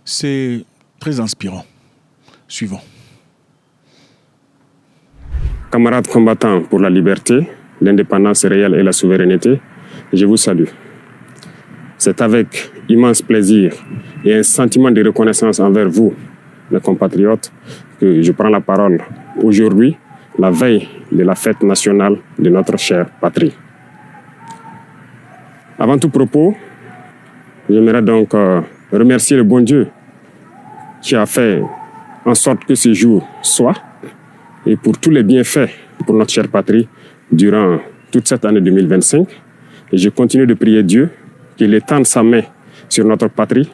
C'est très inspirant. Suivant. Camarades combattants pour la liberté, l'indépendance réelle et la souveraineté, je vous salue. C'est avec immense plaisir et un sentiment de reconnaissance envers vous, mes compatriotes, que je prends la parole aujourd'hui, la veille de la fête nationale de notre chère patrie. Avant tout propos, j'aimerais donc remercier le bon Dieu qui a fait en sorte que ce jour soit et pour tous les bienfaits pour notre chère patrie durant toute cette année 2025. Et je continue de prier Dieu qu'il étende sa main sur notre patrie.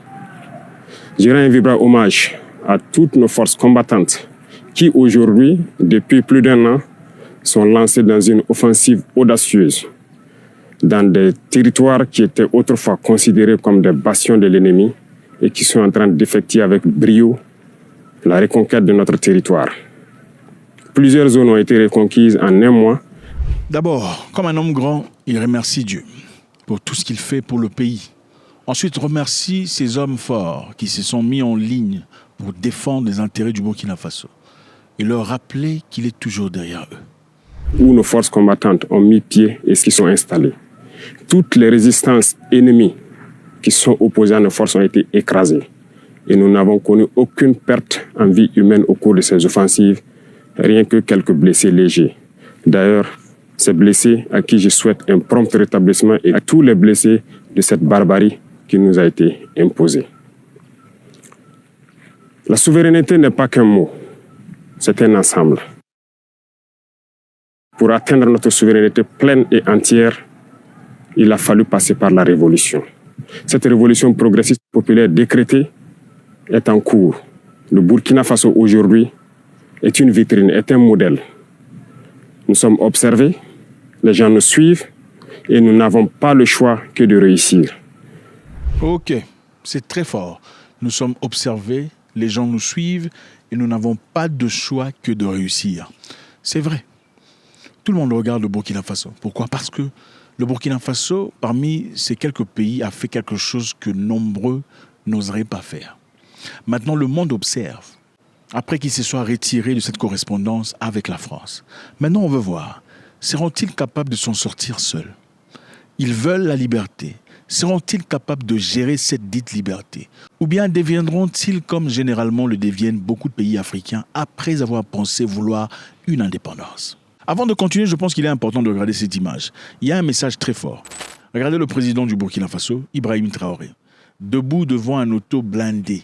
Je rends un vibrant hommage à toutes nos forces combattantes qui aujourd'hui, depuis plus d'1 an, sont lancées dans une offensive audacieuse dans des territoires qui étaient autrefois considérés comme des bastions de l'ennemi et qui sont en train d'effectuer avec brio la reconquête de notre territoire. Plusieurs zones ont été reconquises en 1 mois. D'abord, comme un homme grand, il remercie Dieu pour tout ce qu'il fait pour le pays. Ensuite, remercie ces hommes forts qui se sont mis en ligne pour défendre les intérêts du Burkina Faso et leur rappeler qu'il est toujours derrière eux. Où nos forces combattantes ont mis pied et s'y sont installées. Toutes les résistances ennemies qui sont opposées à nos forces ont été écrasées. Et nous n'avons connu aucune perte en vie humaine au cours de ces offensives, rien que quelques blessés légers. D'ailleurs, ces blessés à qui je souhaite un prompt rétablissement et à tous les blessés de cette barbarie qui nous a été imposée. La souveraineté n'est pas qu'un mot, c'est un ensemble. Pour atteindre notre souveraineté pleine et entière, il a fallu passer par la révolution. Cette révolution progressiste populaire décrétée est en cours. Le Burkina Faso aujourd'hui est une vitrine, est un modèle. Nous sommes observés, les gens nous suivent et nous n'avons pas le choix que de réussir. Ok, c'est très fort. Nous sommes observés, les gens nous suivent et nous n'avons pas de choix que de réussir. C'est vrai. Tout le monde regarde le Burkina Faso. Pourquoi ? Parce que le Burkina Faso, parmi ces quelques pays, a fait quelque chose que nombreux n'oseraient pas faire. Maintenant, le monde observe, après qu'il se soit retiré de cette correspondance avec la France. Maintenant, on veut voir, seront-ils capables de s'en sortir seuls ? Ils veulent la liberté. Seront-ils capables de gérer cette dite liberté ? Ou bien deviendront-ils, comme généralement le deviennent beaucoup de pays africains, après avoir pensé vouloir une indépendance ? Avant de continuer, je pense qu'il est important de regarder cette image. Il y a un message très fort. Regardez le président du Burkina Faso, Ibrahim Traoré, debout devant un auto blindé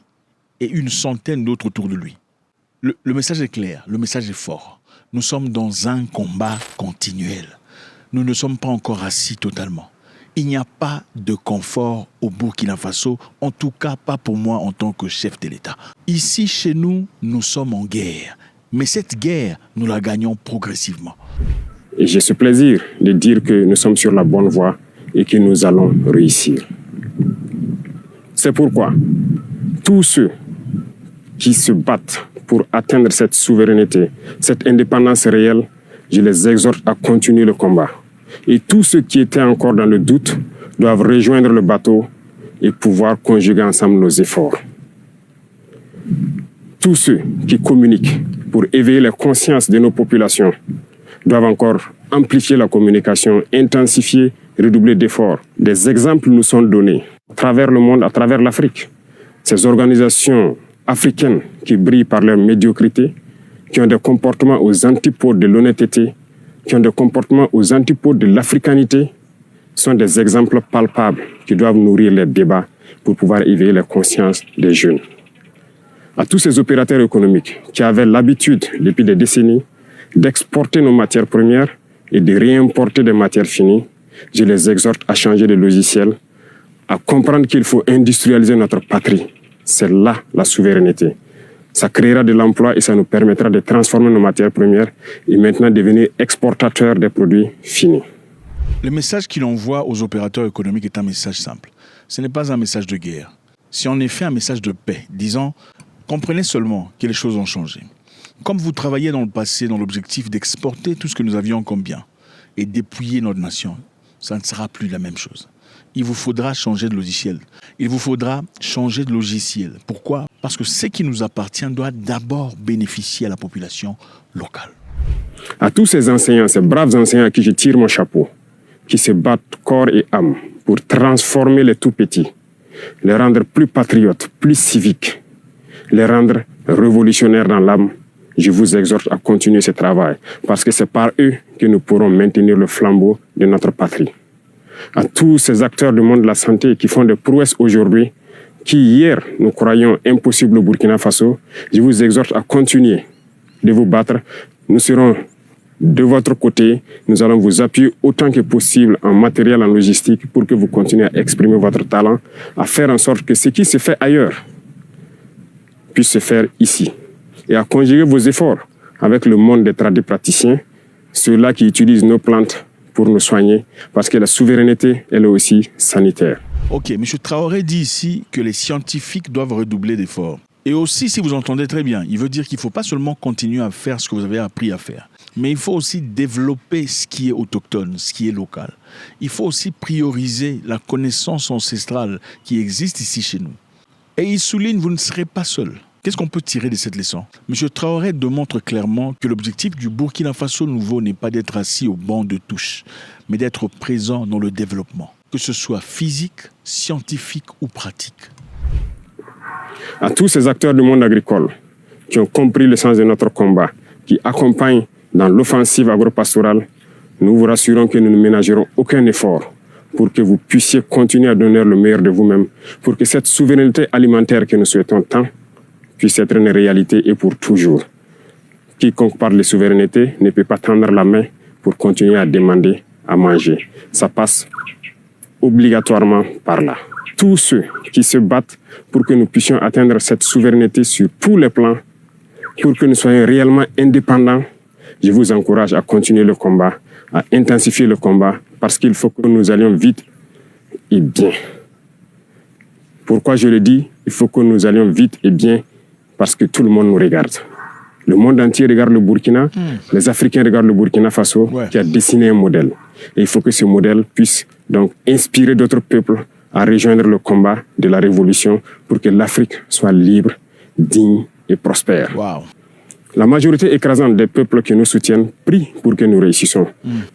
et une centaine d'autres autour de lui. Le message est clair, le message est fort. Nous sommes dans un combat continuel. Nous ne sommes pas encore assis totalement. Il n'y a pas de confort au Burkina Faso, en tout cas pas pour moi en tant que chef de l'État. Ici, chez nous, nous sommes en guerre. Mais cette guerre, nous la gagnons progressivement. Et j'ai ce plaisir de dire que nous sommes sur la bonne voie et que nous allons réussir. C'est pourquoi tous ceux qui se battent pour atteindre cette souveraineté, cette indépendance réelle, je les exhorte à continuer le combat. Et tous ceux qui étaient encore dans le doute doivent rejoindre le bateau et pouvoir conjuguer ensemble nos efforts. Tous ceux qui communiquent pour éveiller les consciences de nos populations doivent encore amplifier la communication, intensifier, redoubler d'efforts. Des exemples nous sont donnés à travers le monde, à travers l'Afrique. Ces organisations africaines qui brillent par leur médiocrité, qui ont des comportements aux antipodes de l'honnêteté, qui ont des comportements aux antipodes de l'africanité, sont des exemples palpables qui doivent nourrir les débats pour pouvoir éveiller les consciences des jeunes. À tous ces opérateurs économiques qui avaient l'habitude, depuis des décennies, d'exporter nos matières premières et de réimporter des matières finies, je les exhorte à changer de logiciel, à comprendre qu'il faut industrialiser notre patrie. C'est là la souveraineté. Ça créera de l'emploi et ça nous permettra de transformer nos matières premières et maintenant devenir exportateurs des produits finis. Le message qu'il envoie aux opérateurs économiques est un message simple. Ce n'est pas un message de guerre. C'est en effet un message de paix, disant « Comprenez seulement que les choses ont changé. Comme vous travailliez dans le passé dans l'objectif d'exporter tout ce que nous avions comme bien et dépouiller notre nation, ça ne sera plus la même chose. il vous faudra changer de logiciel. Il vous faudra changer de logiciel. Pourquoi? Parce que ce qui nous appartient doit d'abord bénéficier à la population locale. À tous ces enseignants, ces braves enseignants à qui je tire mon chapeau, qui se battent corps et âme pour transformer les tout-petits, les rendre plus patriotes, plus civiques, les rendre révolutionnaires dans l'âme, je vous exhorte à continuer ce travail, parce que c'est par eux que nous pourrons maintenir le flambeau de notre patrie. À tous ces acteurs du monde de la santé qui font des prouesses aujourd'hui, qui hier nous croyions impossibles au Burkina Faso, je vous exhorte à continuer de vous battre. Nous serons de votre côté, nous allons vous appuyer autant que possible en matériel, en logistique, pour que vous continuez à exprimer votre talent, à faire en sorte que ce qui se fait ailleurs puisse se faire ici. Et à conjuguer vos efforts avec le monde des tradipraticiens, ceux-là qui utilisent nos plantes pour nous soigner, parce que la souveraineté, elle est aussi sanitaire. Ok, M. Traoré dit ici que les scientifiques doivent redoubler d'efforts. Et aussi, si vous entendez très bien, il veut dire qu'il ne faut pas seulement continuer à faire ce que vous avez appris à faire, mais il faut aussi développer ce qui est autochtone, ce qui est local. Il faut aussi prioriser la connaissance ancestrale qui existe ici chez nous. Et il souligne, vous ne serez pas seul. Qu'est-ce qu'on peut tirer de cette leçon? M. Traoré démontre clairement que l'objectif du Burkina Faso nouveau n'est pas d'être assis au banc de touche, mais d'être présent dans le développement, que ce soit physique, scientifique ou pratique. À tous ces acteurs du monde agricole qui ont compris le sens de notre combat, qui accompagnent dans l'offensive agropastorale, nous vous rassurons que nous ne ménagerons aucun effort pour que vous puissiez continuer à donner le meilleur de vous-même, pour que cette souveraineté alimentaire que nous souhaitons tant puisse être une réalité et pour toujours. Quiconque parle de souveraineté ne peut pas tendre la main pour continuer à demander à manger. Ça passe obligatoirement par là. Tous ceux qui se battent pour que nous puissions atteindre cette souveraineté sur tous les plans, pour que nous soyons réellement indépendants, je vous encourage à continuer le combat, à intensifier le combat, parce qu'il faut que nous allions vite et bien. Pourquoi je le dis? Il faut que nous allions vite et bien, parce que tout le monde nous regarde. Le monde entier regarde le Burkina, les Africains regardent le Burkina Faso, qui a dessiné un modèle. Et il faut que ce modèle puisse donc inspirer d'autres peuples à rejoindre le combat de la révolution pour que l'Afrique soit libre, digne et prospère. Wow. La majorité écrasante des peuples qui nous soutiennent prie pour que nous réussissions.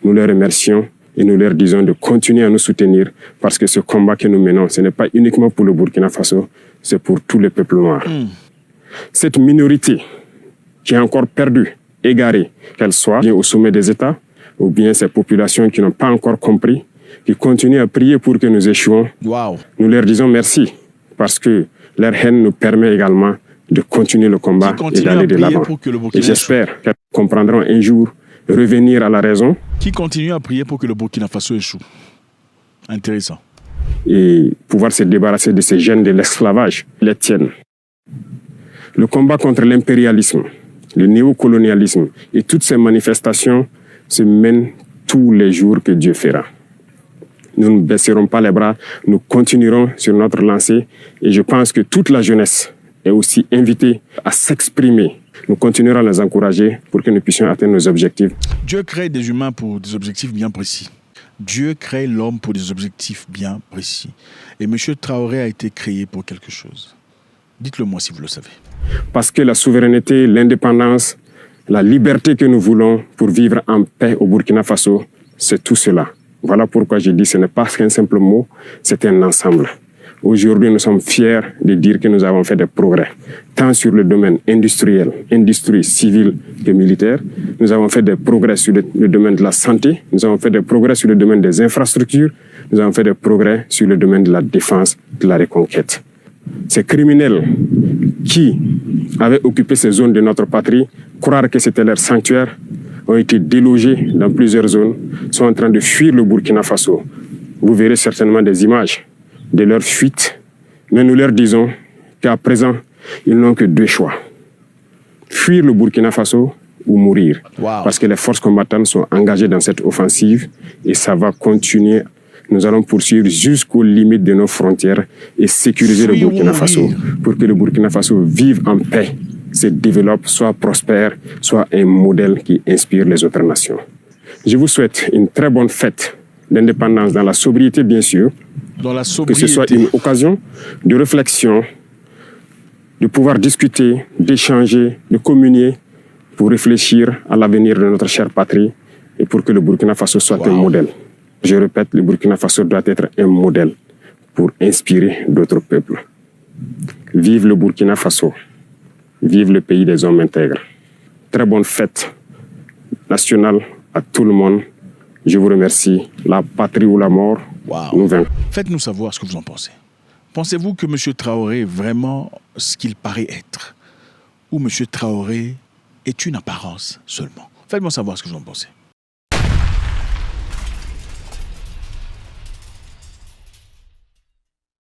Nous les remercions et nous leur disons de continuer à nous soutenir parce que ce combat que nous menons, ce n'est pas uniquement pour le Burkina Faso, c'est pour tous les peuples noirs. Cette minorité qui est encore perdue, égarée, qu'elle soit bien au sommet des États ou bien ces populations qui n'ont pas encore compris, qui continuent à prier pour que nous échouons, nous leur disons merci parce que leur haine nous permet également de continuer le combat et d'aller de l'avant. Et j'espère qu'elles comprendront un jour revenir à la raison. Qui continue à prier pour que le Burkina Faso échoue. Intéressant. Et pouvoir se débarrasser de ces gènes de l'esclavage, les tiennent. Le combat contre l'impérialisme, le néocolonialisme et toutes ces manifestations se mènent tous les jours que Dieu fera. Nous ne baisserons pas les bras, nous continuerons sur notre lancée et je pense que toute la jeunesse est aussi invitée à s'exprimer. Nous continuerons à les encourager pour que nous puissions atteindre nos objectifs. Dieu crée des humains pour des objectifs bien précis. Dieu crée l'homme pour des objectifs bien précis. Et M. Traoré a été créé pour quelque chose. Dites-le moi si vous le savez. Parce que la souveraineté, l'indépendance, la liberté que nous voulons pour vivre en paix au Burkina Faso, c'est tout cela. Voilà pourquoi je dis que ce n'est pas qu'un simple mot, c'est un ensemble. Aujourd'hui, nous sommes fiers de dire que nous avons fait des progrès, tant sur le domaine industriel, industrie civile que militaire. Nous avons fait des progrès sur le domaine de la santé, nous avons fait des progrès sur le domaine des infrastructures, nous avons fait des progrès sur le domaine de la défense, de la reconquête. Ces criminels qui avaient occupé ces zones de notre patrie, croire que c'était leur sanctuaire, ont été délogés dans plusieurs zones, sont en train de fuir le Burkina Faso. Vous verrez certainement des images de leur fuite, mais nous leur disons qu'à présent, ils n'ont que deux choix. Fuir le Burkina Faso ou mourir. Parce que les forces combattantes sont engagées dans cette offensive et ça va continuer. Nous allons poursuivre jusqu'aux limites de nos frontières et sécuriser le Burkina Faso pour que le Burkina Faso vive en paix, se développe, soit prospère, soit un modèle qui inspire les autres nations. Je vous souhaite une très bonne fête d'indépendance dans la sobriété, bien sûr. Dans la Que sobriété. ce soit une occasion de réflexion, de pouvoir discuter, d'échanger, de communier pour réfléchir à l'avenir de notre chère patrie et pour que le Burkina Faso soit un modèle. Je répète, le Burkina Faso doit être un modèle pour inspirer d'autres peuples. Vive le Burkina Faso. Vive le pays des hommes intègres. Très bonne fête nationale à tout le monde. Je vous remercie. La patrie ou la mort, nous vaincrons. Faites-nous savoir ce que vous en pensez. Pensez-vous que M. Traoré est vraiment ce qu'il paraît être? Ou M. Traoré est une apparence seulement? Faites-moi savoir ce que vous en pensez.